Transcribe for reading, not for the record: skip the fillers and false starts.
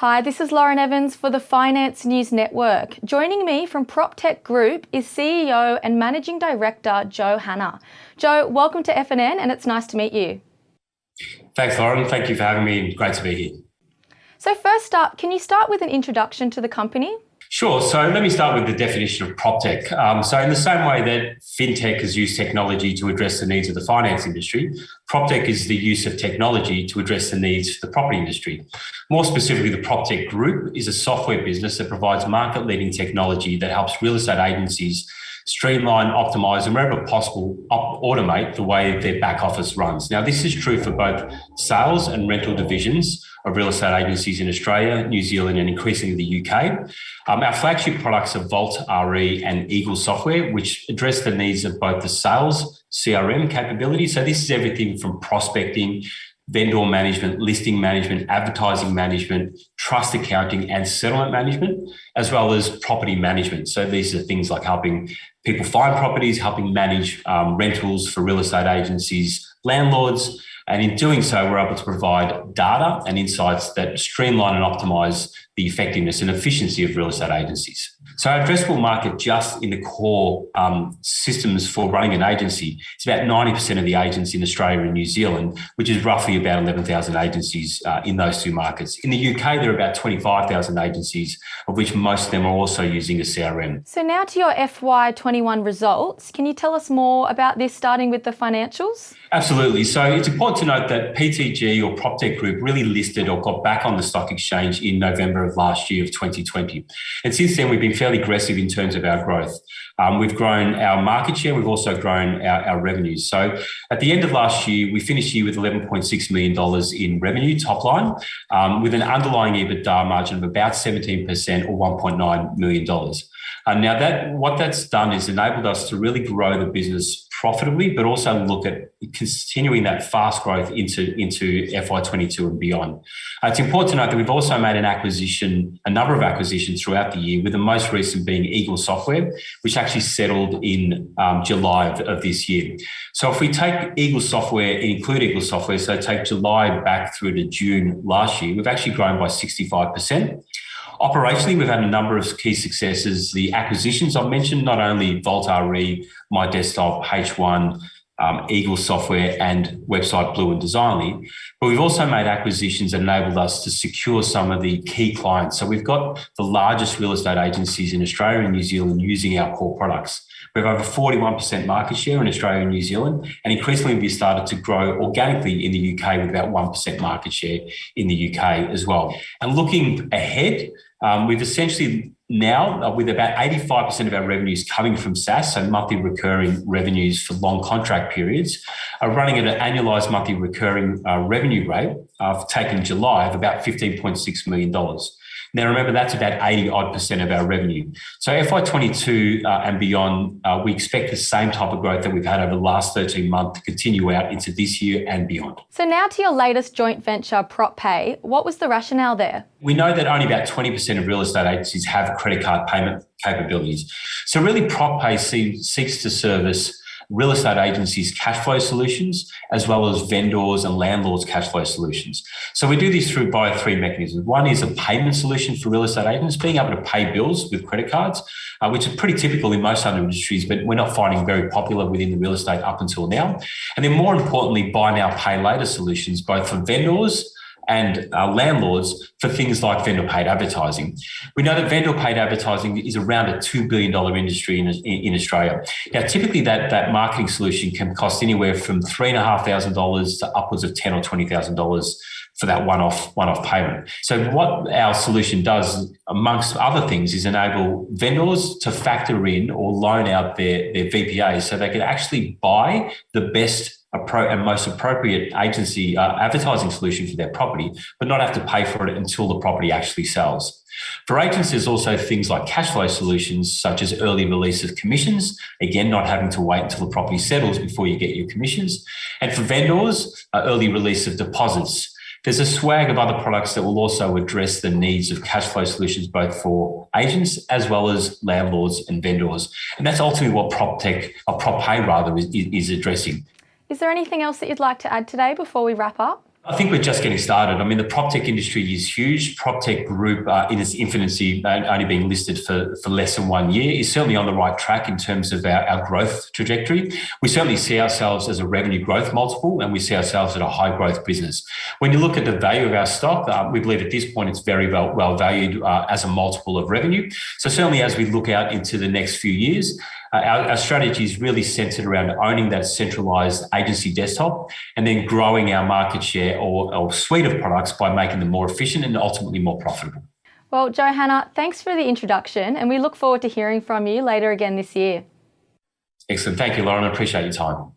Hi, this is Lauren Evans for the Finance News Network. Joining me from PropTech Group is CEO and Managing Director Joe Hanna. Joe, welcome to FNN and it's nice to meet you. Thanks, Lauren. Thank you for having me. Great to be here. So first up, can you start with an introduction to the company? Sure. So let me start with the definition of PropTech. So in the same way that FinTech has used technology to address the needs of the finance industry, PropTech is the use of technology to address the needs of the property industry. More specifically, the PropTech Group is a software business that provides market-leading technology that helps real estate agencies streamline, optimise, and wherever possible, automate the way their back office runs. Now, this is true for both sales and rental divisions of real estate agencies in Australia, New Zealand, and increasingly the UK. Our flagship products are Vault RE and Eagle software, which address the needs of both the sales CRM capability. So this is everything from prospecting, vendor management, listing management, advertising management, trust accounting, and settlement management, as well as property management. So these are things like helping people find properties, helping manage rentals for real estate agencies, landlords. And in doing so, we're able to provide data and insights that streamline and optimise the effectiveness and efficiency of real estate agencies. So our addressable market just in the core systems for running an agency is about 90% of the agents in Australia and New Zealand, which is roughly about 11,000 agencies in those two markets. In the UK, there are about 25,000 agencies, of which most of them are also using a CRM. So now to your FY21 results. Can you tell us more about this, starting with the financials? Absolutely. So it's important to note that PTG or PropTech Group really listed or got back on the stock exchange in November of last year of 2020. And since then, we've been fairly aggressive in terms of our growth. We've grown our market share. We've also grown our revenues. So at the end of last year, we finished the year with $11.6 million in revenue top line, with an underlying EBITDA margin of about 17% or $1.9 million. Now, what that's done is enabled us to really grow the business profitably, but also look at continuing that fast growth into FY22 and beyond. It's important to note that we've also made a number of acquisitions throughout the year, with the most recent being Eagle Software, which actually settled in July of this year. So if we take Eagle Software, include Eagle Software, so take July back through to June last year, we've actually grown by 65%. Operationally, we've had a number of key successes. The acquisitions I've mentioned, not only Vault RE, My Desktop, H1, Eagle Software, and Website Blue and Designly, but we've also made acquisitions that enabled us to secure some of the key clients. So we've got the largest real estate agencies in Australia and New Zealand using our core products. We have over 41% market share in Australia and New Zealand, and increasingly we've started to grow organically in the UK with about 1% market share in the UK as well. And looking ahead, we've essentially now, with about 85% of our revenues coming from SaaS, so monthly recurring revenues for long contract periods, are running at an annualised monthly recurring revenue rate, taken July, of about $15.6 million. Now, remember, that's about 80% of our revenue. So FY22 and beyond, we expect the same type of growth that we've had over the last 13 months to continue out into this year and beyond. So now to your latest joint venture, PropPay. What was the rationale there? We know that only about 20% of real estate agencies have credit card payment capabilities. So really, PropPay seeks to service real estate agencies' cash flow solutions, as well as vendors and landlords' cash flow solutions. So we do this through by three mechanisms. One is a payment solution for real estate agents, being able to pay bills with credit cards, which are pretty typical in most other industries, but we're not finding very popular within the real estate up until now. And then more importantly, buy now, pay later solutions, both for vendors and landlords, for things like vendor-paid advertising. We know that vendor-paid advertising is around a $2 billion industry in Australia. Now, typically that marketing solution can cost anywhere from $3,500 to upwards of $10,000 or $20,000 for that one-off payment. So what our solution does, amongst other things, is enable vendors to factor in or loan out their VPAs so they can actually buy the best and most appropriate agency advertising solution for their property, but not have to pay for it until the property actually sells. For agents, there's also things like cash flow solutions, such as early release of commissions, again, not having to wait until the property settles before you get your commissions. And for vendors, early release of deposits. There's a swag of other products that will also address the needs of cash flow solutions, both for agents as well as landlords and vendors. And that's ultimately what PropPay is addressing. Is there anything else that you'd like to add today before we wrap up? I think we're just getting started. I mean, the PropTech industry is huge. PropTech Group, in its infancy, only being listed for less than 1 year, is certainly on the right track in terms of our growth trajectory. We certainly see ourselves as a revenue growth multiple, and we see ourselves as a high growth business. When you look at the value of our stock, we believe at this point it's very well valued as a multiple of revenue. So certainly as we look out into the next few years, our strategy is really centered around owning that centralized agency desktop and then growing our market share or suite of products by making them more efficient and ultimately more profitable. Well, Joe Hanna, thanks for the introduction, and we look forward to hearing from you later again this year. Excellent. Thank you, Lauren. I appreciate your time.